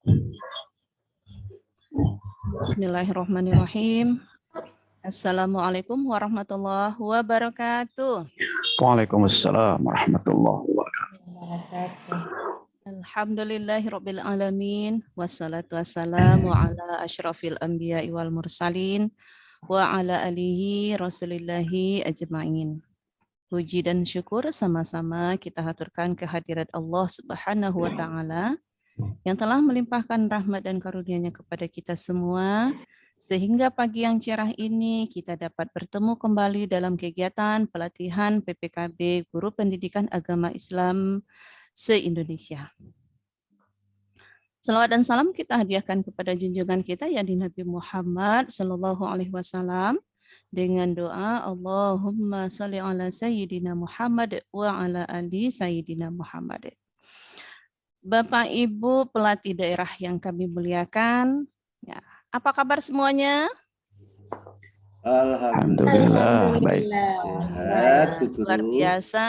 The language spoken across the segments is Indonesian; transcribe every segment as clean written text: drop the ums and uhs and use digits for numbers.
Bismillahirrahmanirrahim. Assalamualaikum warahmatullahi wabarakatuh. Waalaikumsalam warahmatullahi wabarakatuh. Alhamdulillahirabbil alamin wassalatu wassalamu ala asyrafil anbiya'i wal mursalin wa ala alihi rasulillahi ajma'in. Puji dan syukur sama-sama kita haturkan kehadirat Allah Subhanahu wa taala yang telah melimpahkan rahmat dan karunia-Nya kepada kita semua, sehingga pagi yang cerah ini kita dapat bertemu kembali dalam kegiatan pelatihan PPKB Guru Pendidikan Agama Islam se-Indonesia. Salawat dan salam kita hadiahkan kepada junjungan kita yakni Nabi Muhammad sallallahu alaihi wasallam dengan doa Allahumma shalli ala sayyidina Muhammad wa ala ali sayyidina Muhammad. Bapak Ibu pelatih daerah yang kami muliakan, ya, apa kabar semuanya? Alhamdulillah, baik. Luar biasa.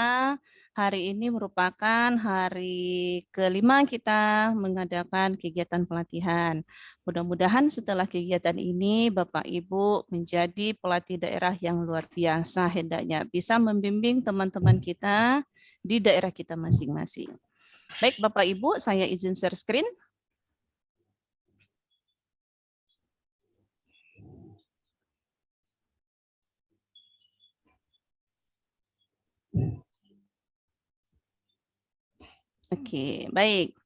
Hari ini merupakan hari kelima kita mengadakan kegiatan pelatihan. Mudah-mudahan setelah kegiatan ini Bapak Ibu menjadi pelatih daerah yang luar biasa, hendaknya bisa membimbing teman-teman kita di daerah kita masing-masing. Baik Bapak Ibu, saya izin share screen. Oke, baik.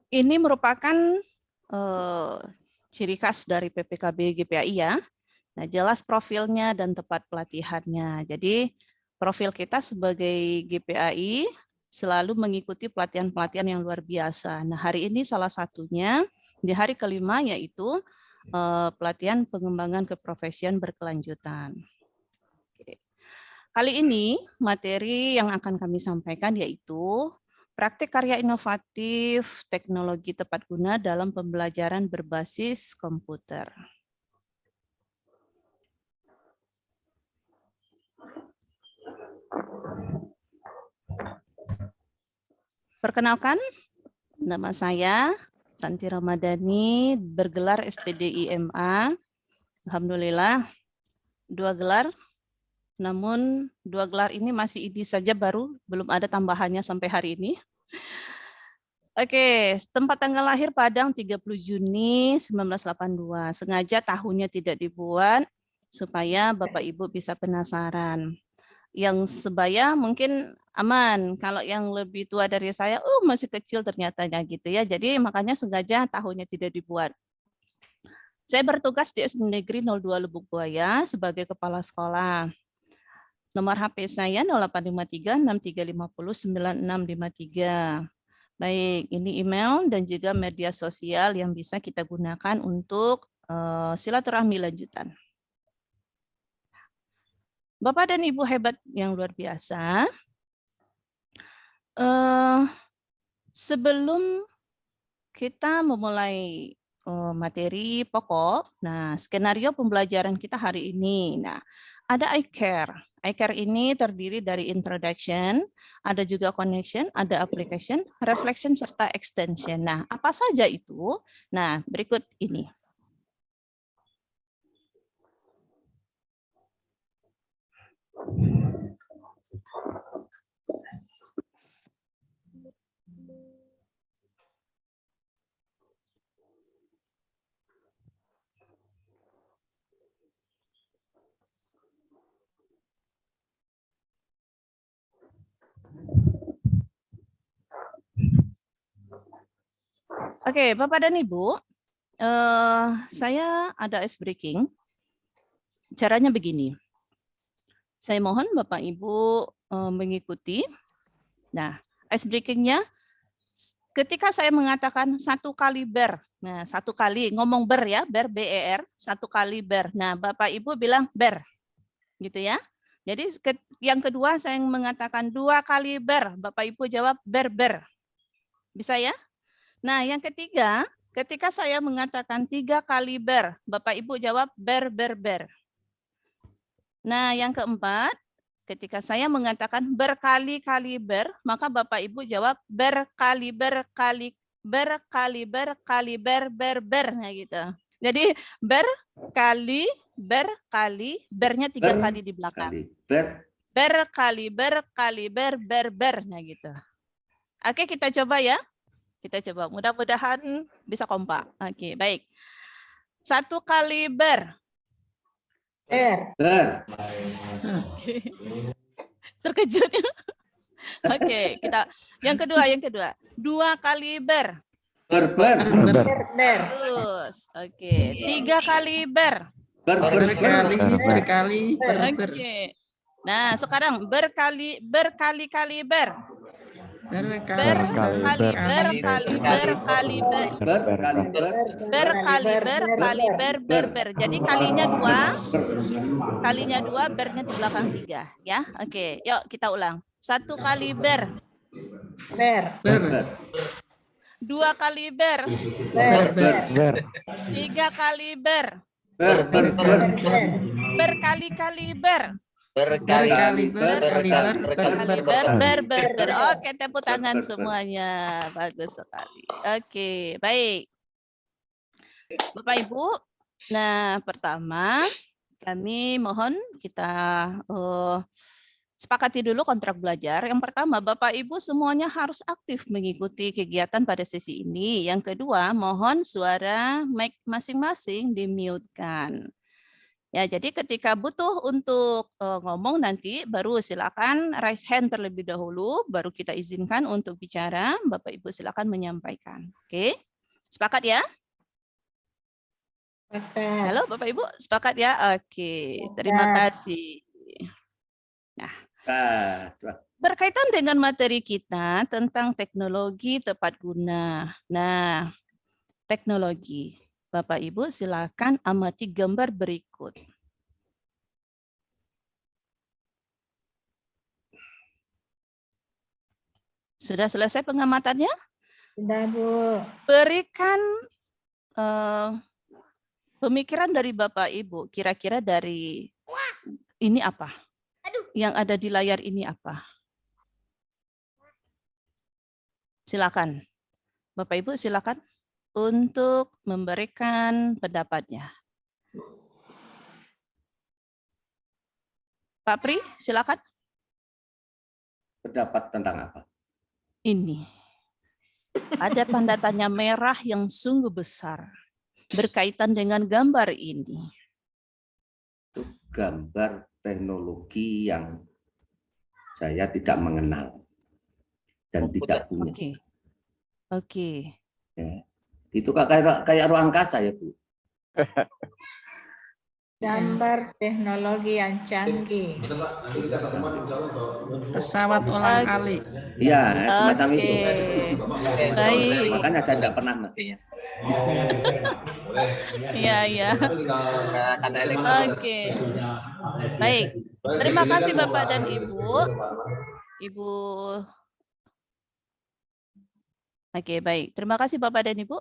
Ini merupakan ciri khas dari PPKB GPAI ya. Nah, jelas profilnya dan tempat pelatihannya. Jadi, profil kita sebagai GPAI selalu mengikuti pelatihan-pelatihan yang luar biasa. Nah, hari ini salah satunya di hari kelima yaitu pelatihan pengembangan keprofesian berkelanjutan. Kali ini materi yang akan kami sampaikan yaitu praktik karya inovatif teknologi tepat guna dalam pembelajaran berbasis komputer. Perkenalkan, nama saya Santi Ramadhani, bergelar SPD IMA. Alhamdulillah, 2 gelar. Namun 2 gelar ini masih ini saja baru, belum ada tambahannya sampai hari ini. Oke, tempat tanggal lahir Padang 30 Juni 1982. Sengaja tahunnya tidak dibuat supaya Bapak Ibu bisa penasaran. Yang sebaya mungkin aman, kalau yang lebih tua dari saya, masih kecil ternyatanya gitu ya. Jadi makanya sengaja tahunnya tidak dibuat. Saya bertugas di SD Negeri 02 Lubuk Buaya sebagai kepala sekolah. Nomor HP saya 0853 6350 9653. Baik, ini email dan juga media sosial yang bisa kita gunakan untuk silaturahmi lanjutan. Bapak dan Ibu hebat yang luar biasa, sebelum kita memulai materi pokok, nah skenario pembelajaran kita hari ini, nah ada iCare. iCare ini terdiri dari introduction, ada juga connection, ada application, reflection, serta extension. Nah, apa saja itu? Nah, berikut ini. Oke, Bapak dan Ibu, saya ada ice breaking. Caranya begini. Saya mohon Bapak Ibu mengikuti. Nah, ice breaking-nya ketika saya mengatakan 1 kali ber. Nah, 1 kali ngomong ber ya, ber BER, 1 kali ber. Nah, Bapak Ibu bilang ber. Gitu ya. Jadi yang kedua saya mengatakan 2 kali ber, Bapak Ibu jawab ber. Bisa ya? Nah, yang ketiga, ketika saya mengatakan 3 kali Bapak Ibu jawab ber. Nah, yang keempat, ketika saya mengatakan berkali-kali maka Bapak Ibu jawab berkali-berkali nah gitu. Jadi berkali, bernya 3 kali di belakang. Berkali, nah gitu. Oke, kita coba ya. Kita coba. Mudah-mudahan bisa kompak. Oke, baik. 1 kali Terkejut. Oke, kita yang kedua. 2 kali Terus. Oke, 3 kali berkali. Oke. Nah, sekarang berkali-kali Jadi kalinya 2, bernya di belakang 3 ya. Oke, yuk kita ulang. 1 kali 2 kali 3 kali berkali-kali Oke, tepuk tangan semuanya. Bagus sekali. Oke, baik. Bapak Ibu, nah pertama kami mohon kita sepakati dulu kontrak belajar. Yang pertama, Bapak Ibu semuanya harus aktif mengikuti kegiatan pada sesi ini. Yang kedua, mohon suara mic masing-masing di-mute-kan. Ya, jadi ketika butuh untuk ngomong nanti baru silakan raise hand terlebih dahulu, baru kita izinkan untuk bicara. Bapak Ibu silakan menyampaikan. Oke, sepakat ya? Halo Bapak Ibu, sepakat ya? Oke, terima kasih. Nah, berkaitan dengan materi kita tentang teknologi tepat guna. Nah, teknologi. Bapak Ibu silakan amati gambar berikut. Sudah selesai pengamatannya? Sudah, Bu. Berikan pemikiran dari Bapak Ibu, kira-kira dari ini apa? Yang ada di layar ini apa? Silakan. Bapak Ibu silakan untuk memberikan pendapatnya. Pak Pri, silakan. Pendapat tentang apa? Ini. Ada tanda tanya merah yang sungguh besar berkaitan dengan gambar ini. Itu gambar teknologi yang saya tidak mengenal dan tidak punya. Oke. Ya. Itu kayak ruang angkasa ya, Bu. Gambar teknologi yang canggih. Pesawat ulang-alik. Iya, semacam itu. Baik. Makanya saya tidak pernah ngerti. Iya. Oke. Baik. Terima kasih Bapak dan Ibu. Oke, baik. Terima kasih Bapak dan Ibu.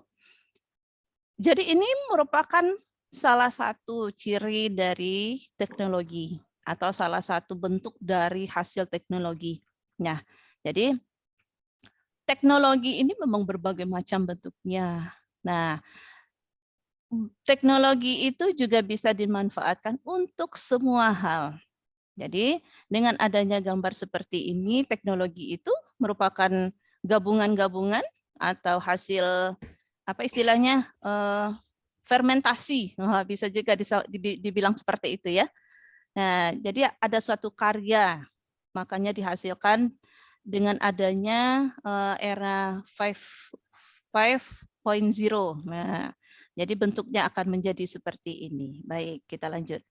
Jadi ini merupakan salah satu ciri dari teknologi atau salah satu bentuk dari hasil teknologi. Nah, jadi teknologi ini memang berbagai macam bentuknya. Nah, teknologi itu juga bisa dimanfaatkan untuk semua hal. Jadi, dengan adanya gambar seperti ini, teknologi itu merupakan gabungan-gabungan atau hasil apa istilahnya fermentasi, bisa juga dibilang seperti itu ya. Nah, jadi ada suatu karya, makanya dihasilkan dengan adanya era 5.0. Nah, jadi bentuknya akan menjadi seperti ini. Baik, kita lanjut.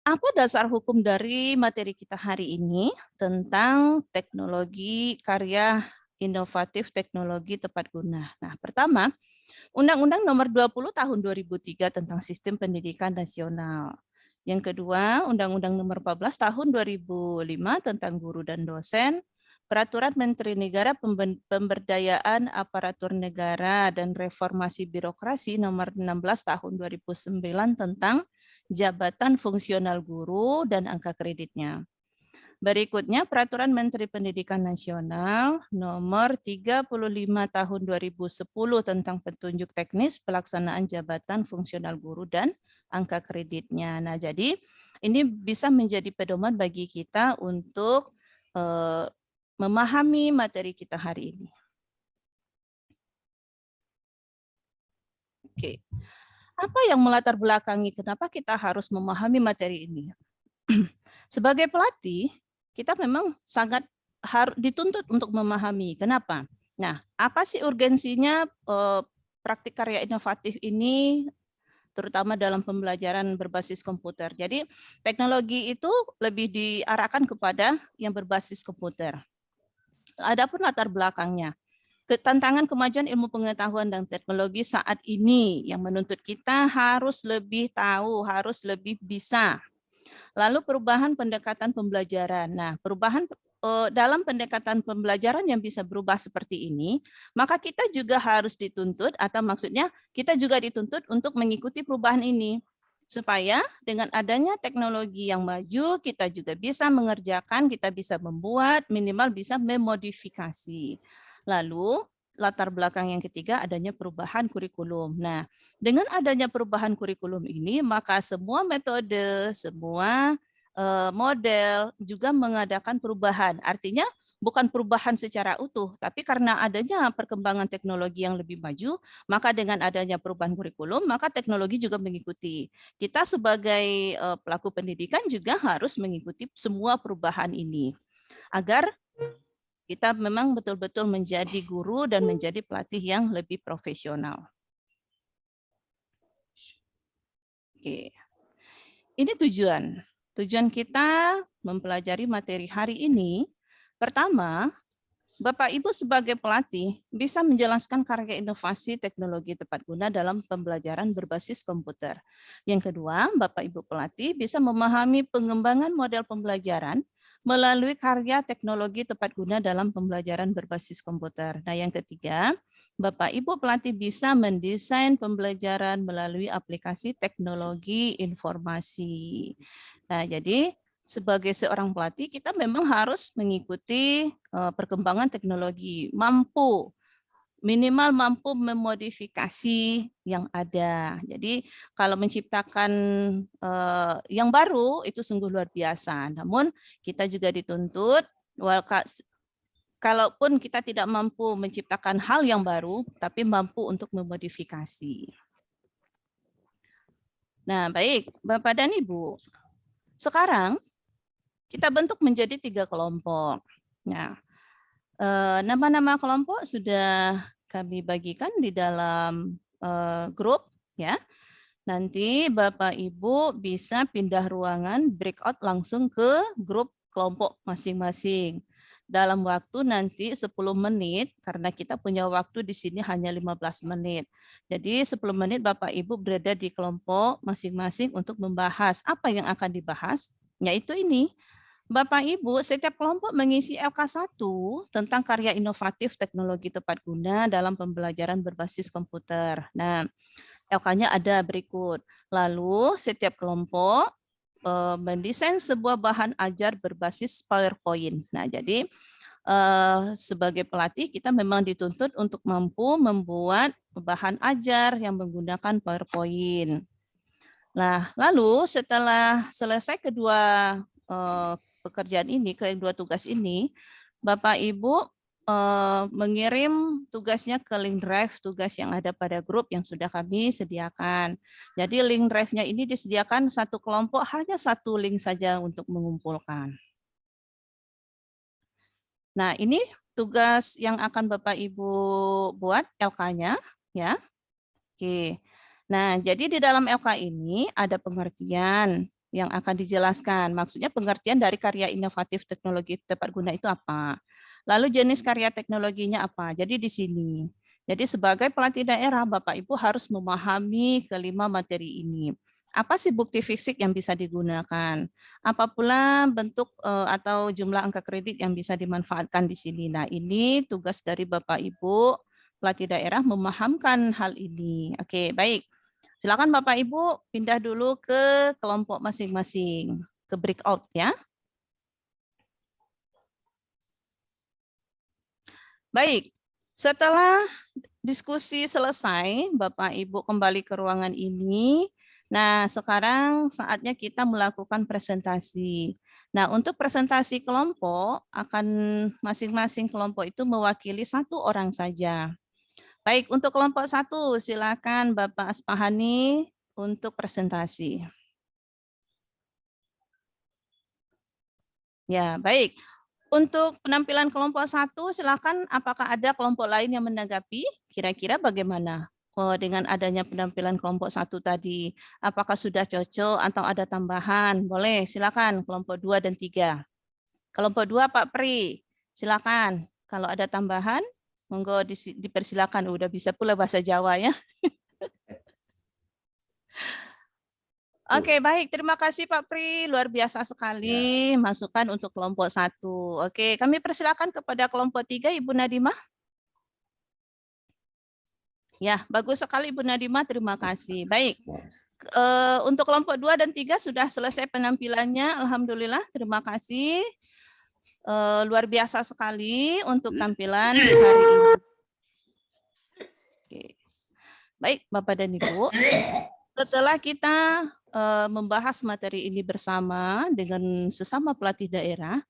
Apa dasar hukum dari materi kita hari ini tentang teknologi karya inovatif teknologi tepat guna? Nah, pertama, Undang-Undang Nomor 20 Tahun 2003 tentang Sistem Pendidikan Nasional. Yang kedua, Undang-Undang Nomor 14 Tahun 2005 tentang Guru dan Dosen, Peraturan Menteri Negara Pemberdayaan Aparatur Negara dan Reformasi Birokrasi Nomor 16 Tahun 2009 tentang jabatan fungsional guru, dan angka kreditnya. Berikutnya Peraturan Menteri Pendidikan Nasional Nomor 35 Tahun 2010 tentang petunjuk teknis pelaksanaan jabatan fungsional guru dan angka kreditnya. Nah, jadi ini bisa menjadi pedoman bagi kita untuk memahami materi kita hari ini. Oke. Apa yang melatar belakangi kenapa kita harus memahami materi ini? Sebagai pelatih, kita memang sangat harus dituntut untuk memahami. Kenapa? Nah, apa sih urgensinya praktik karya inovatif ini, terutama dalam pembelajaran berbasis komputer? Jadi, teknologi itu lebih diarahkan kepada yang berbasis komputer. Adapun latar belakangnya, tantangan kemajuan ilmu pengetahuan dan teknologi saat ini yang menuntut kita harus lebih tahu, harus lebih bisa. Lalu perubahan pendekatan pembelajaran. Nah, perubahan dalam pendekatan pembelajaran yang bisa berubah seperti ini, maka kita juga harus dituntut, atau maksudnya kita juga dituntut untuk mengikuti perubahan ini. Supaya dengan adanya teknologi yang maju, kita juga bisa mengerjakan, kita bisa membuat, minimal bisa memodifikasi. Lalu, latar belakang yang ketiga adanya perubahan kurikulum. Nah, dengan adanya perubahan kurikulum ini, maka semua metode, semua model juga mengadakan perubahan. Artinya bukan perubahan secara utuh, tapi karena adanya perkembangan teknologi yang lebih maju, maka dengan adanya perubahan kurikulum, maka teknologi juga mengikuti. Kita sebagai pelaku pendidikan juga harus mengikuti semua perubahan ini, agar kita memang betul-betul menjadi guru dan menjadi pelatih yang lebih profesional. Oke. Ini tujuan. Tujuan kita mempelajari materi hari ini, pertama, Bapak Ibu sebagai pelatih bisa menjelaskan karya inovasi teknologi tepat guna dalam pembelajaran berbasis komputer. Yang kedua, Bapak Ibu pelatih bisa memahami pengembangan model pembelajaran melalui karya teknologi tepat guna dalam pembelajaran berbasis komputer. Nah, yang ketiga, Bapak Ibu pelatih bisa mendesain pembelajaran melalui aplikasi teknologi informasi. Nah, jadi sebagai seorang pelatih kita memang harus mengikuti perkembangan teknologi, minimal mampu memodifikasi yang ada. Jadi kalau menciptakan yang baru itu sungguh luar biasa. Namun kita juga dituntut, kalaupun kita tidak mampu menciptakan hal yang baru, tapi mampu untuk memodifikasi. Nah, baik, Bapak dan Ibu. Sekarang kita bentuk menjadi 3 kelompok. Nah, nama-nama kelompok sudah kami bagikan di dalam grup, ya. Nanti Bapak Ibu bisa pindah ruangan breakout langsung ke grup kelompok masing-masing. Dalam waktu nanti 10 menit, karena kita punya waktu di sini hanya 15 menit. Jadi 10 menit Bapak Ibu berada di kelompok masing-masing untuk membahas apa yang akan dibahas, yaitu ini. Bapak Ibu, setiap kelompok mengisi LK1 tentang karya inovatif teknologi tepat guna dalam pembelajaran berbasis komputer. Nah, LK-nya ada berikut. Lalu setiap kelompok mendesain sebuah bahan ajar berbasis PowerPoint. Nah, jadi sebagai pelatih kita memang dituntut untuk mampu membuat bahan ajar yang menggunakan PowerPoint. Nah, lalu setelah selesai kedua pekerjaan ini, kedua tugas ini, Bapak Ibu mengirim tugasnya ke link drive tugas yang ada pada grup yang sudah kami sediakan. Jadi link drive-nya ini disediakan satu kelompok hanya satu link saja untuk mengumpulkan. Nah, ini tugas yang akan Bapak Ibu buat LK-nya, ya. Oke. Nah, jadi di dalam LK ini ada pengertian yang akan dijelaskan. Maksudnya pengertian dari karya inovatif teknologi tepat guna itu apa? Lalu jenis karya teknologinya apa? Jadi di sini. Jadi sebagai pelatih daerah, Bapak Ibu harus memahami kelima materi ini. Apa sih bukti fisik yang bisa digunakan? Apa pula bentuk atau jumlah angka kredit yang bisa dimanfaatkan di sini? Nah, ini tugas dari Bapak Ibu pelatih daerah memahamkan hal ini. Oke, baik. Silakan Bapak Ibu pindah dulu ke kelompok masing-masing, ke breakout ya. Baik, setelah diskusi selesai, Bapak Ibu kembali ke ruangan ini. Nah, sekarang saatnya kita melakukan presentasi. Nah, untuk presentasi kelompok, akan masing-masing kelompok itu mewakili 1 orang saja. Baik, untuk kelompok 1, silakan Bapak Asfahani untuk presentasi. Ya, baik. Untuk penampilan kelompok 1, silakan apakah ada kelompok lain yang menanggapi? Kira-kira bagaimana? Oh, dengan adanya penampilan kelompok 1 tadi, apakah sudah cocok atau ada tambahan? Boleh, silakan kelompok 2 dan 3. Kelompok 2 Pak Pri, silakan. Kalau ada tambahan, monggo dipersilakan. Udah bisa pula bahasa Jawa ya. Oke, baik. Terima kasih Pak Pri. Luar biasa sekali masukan untuk kelompok 1. Oke, kami persilakan kepada kelompok 3, Ibu Nadimah. Ya, bagus sekali Ibu Nadimah. Terima kasih. Baik. Untuk kelompok 2 dan 3 sudah selesai penampilannya. Alhamdulillah. Terima kasih. Luar biasa sekali untuk tampilan hari ini. Oke. Baik, Bapak dan Ibu. Setelah kita membahas materi ini bersama dengan sesama pelatih daerah,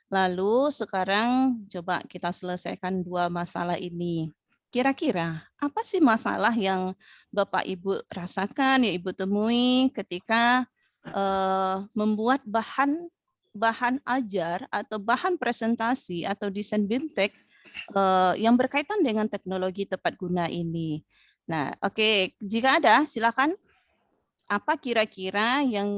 lalu sekarang coba kita selesaikan 2 masalah ini. Kira-kira apa sih masalah yang Bapak Ibu rasakan, yang Ibu temui ketika membuat bahan ajar atau bahan presentasi atau desain BIMTEK yang berkaitan dengan teknologi tepat guna ini. Nah, oke, jika ada silakan. Apa kira-kira yang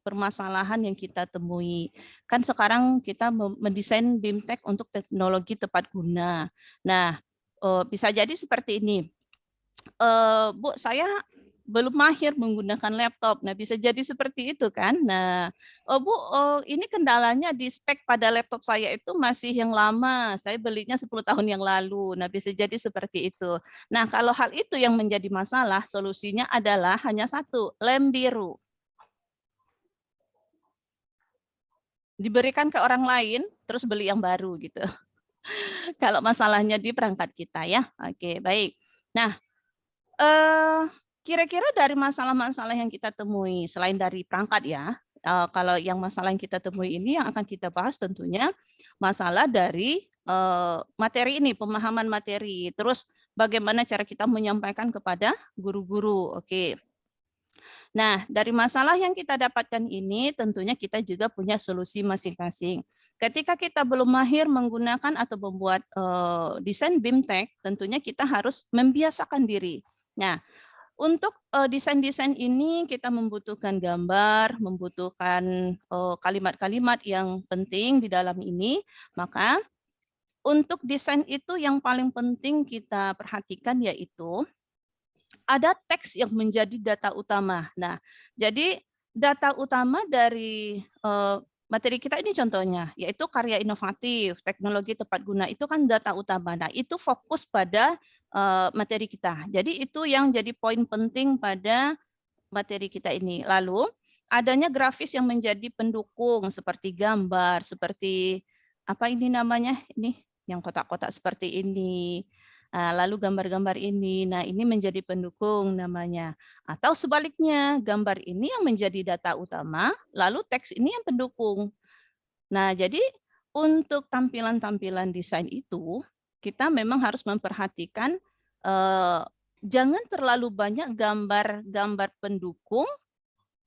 permasalahan yang kita temui? Kan sekarang kita mendesain BIMTEK untuk teknologi tepat guna. Nah, bisa jadi seperti ini. Bu, saya belum mahir menggunakan laptop. Nah, bisa jadi seperti itu kan. Nah, Bu, ini kendalanya di spek pada laptop saya itu masih yang lama. Saya belinya 10 tahun yang lalu. Nah, bisa jadi seperti itu. Nah, kalau hal itu yang menjadi masalah, solusinya adalah hanya satu, lem biru. Diberikan ke orang lain, terus beli yang baru gitu. Kalau masalahnya di perangkat kita ya. Oke, baik. Nah, kira-kira dari masalah-masalah yang kita temui, selain dari perangkat ya, kalau yang masalah yang kita temui ini yang akan kita bahas tentunya masalah dari materi ini, pemahaman materi, terus bagaimana cara kita menyampaikan kepada guru-guru. Oke. Nah, dari masalah yang kita dapatkan ini tentunya kita juga punya solusi masing-masing. Ketika kita belum mahir menggunakan atau membuat desain BIMTEK, tentunya kita harus membiasakan diri. Nah, untuk desain-desain ini kita membutuhkan gambar, membutuhkan kalimat-kalimat yang penting di dalam ini. Maka untuk desain itu yang paling penting kita perhatikan yaitu ada teks yang menjadi data utama. Nah, jadi data utama dari materi kita ini contohnya, yaitu karya inovatif, teknologi tepat guna, itu kan data utama. Nah, itu fokus pada materi kita. Jadi itu yang jadi poin penting pada materi kita ini. Lalu adanya grafis yang menjadi pendukung seperti gambar, seperti apa ini namanya? Ini yang kotak-kotak seperti ini. Lalu gambar-gambar ini. Nah, ini menjadi pendukung namanya. Atau sebaliknya, gambar ini yang menjadi data utama, lalu teks ini yang pendukung. Nah, jadi untuk tampilan-tampilan desain itu, kita memang harus memperhatikan jangan terlalu banyak gambar-gambar pendukung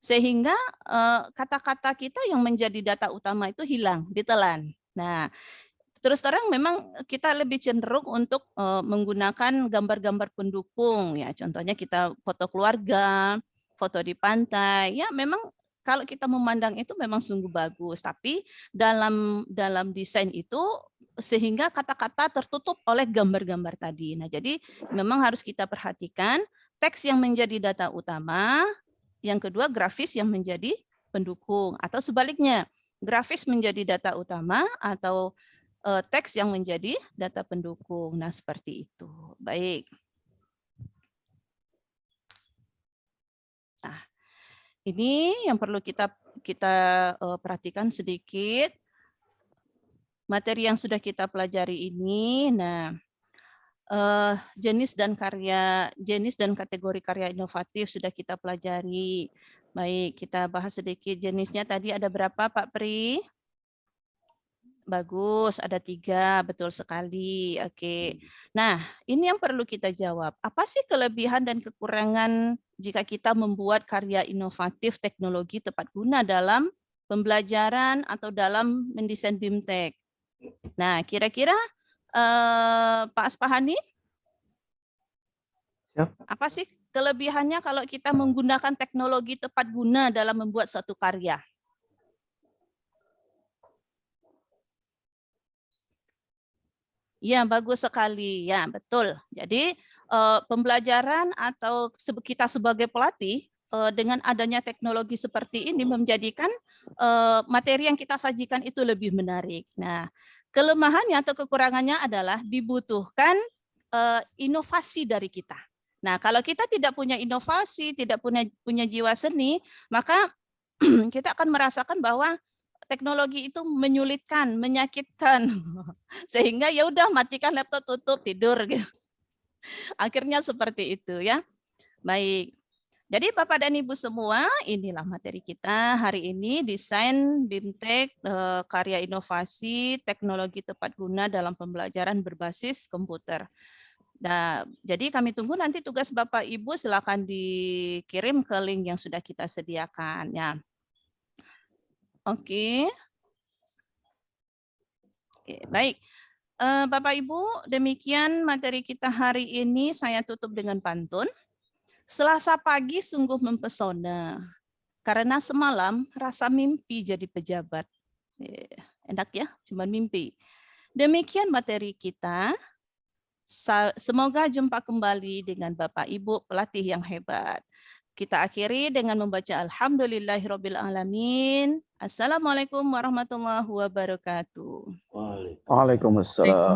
sehingga kata-kata kita yang menjadi data utama itu hilang, ditelan. Nah, terus terang memang kita lebih cenderung untuk menggunakan gambar-gambar pendukung ya, contohnya kita foto keluarga, foto di pantai. Ya, memang kalau kita memandang itu memang sungguh bagus, tapi dalam desain itu sehingga kata-kata tertutup oleh gambar-gambar tadi. Nah, jadi memang harus kita perhatikan teks yang menjadi data utama, yang kedua grafis yang menjadi pendukung, atau sebaliknya, grafis menjadi data utama atau teks yang menjadi data pendukung. Nah, seperti itu. Baik. Nah, ini yang perlu kita perhatikan sedikit. Materi yang sudah kita pelajari ini, nah, jenis dan kategori karya inovatif sudah kita pelajari. Baik, kita bahas sedikit jenisnya. Tadi ada berapa, Pak Pri? Bagus, ada 3, betul sekali. Oke. Nah, ini yang perlu kita jawab. Apa sih kelebihan dan kekurangan jika kita membuat karya inovatif teknologi tepat guna dalam pembelajaran atau dalam mendesain BIMTEK? Nah, kira-kira Pak Aspahani, Siap. apa sih kelebihannya kalau kita menggunakan teknologi tepat guna dalam membuat suatu karya? Ya, bagus sekali. Ya, betul. Jadi, pembelajaran atau kita sebagai pelatih, dengan adanya teknologi seperti ini menjadikan materi yang kita sajikan itu lebih menarik. Nah, kelemahannya atau kekurangannya adalah dibutuhkan inovasi dari kita. Nah, kalau kita tidak punya inovasi, tidak punya jiwa seni, maka kita akan merasakan bahwa teknologi itu menyulitkan, menyakitkan, sehingga ya udah matikan laptop, tutup, tidur gitu. Akhirnya seperti itu ya. Baik. Jadi Bapak dan Ibu semua, inilah materi kita hari ini, desain BIMTEK karya inovasi teknologi tepat guna dalam pembelajaran berbasis komputer. Nah, jadi kami tunggu nanti tugas Bapak Ibu, silakan dikirim ke link yang sudah kita sediakan ya. Oke. Oke, baik. Bapak Ibu, demikian materi kita hari ini. Saya tutup dengan pantun. Selasa pagi sungguh mempesona, karena semalam rasa mimpi jadi pejabat. Enak ya, cuma mimpi. Demikian materi kita. Semoga jumpa kembali dengan Bapak Ibu pelatih yang hebat. Kita akhiri dengan membaca Alhamdulillahirrabbilalamin. Assalamualaikum warahmatullahi wabarakatuh. Waalaikumsalam.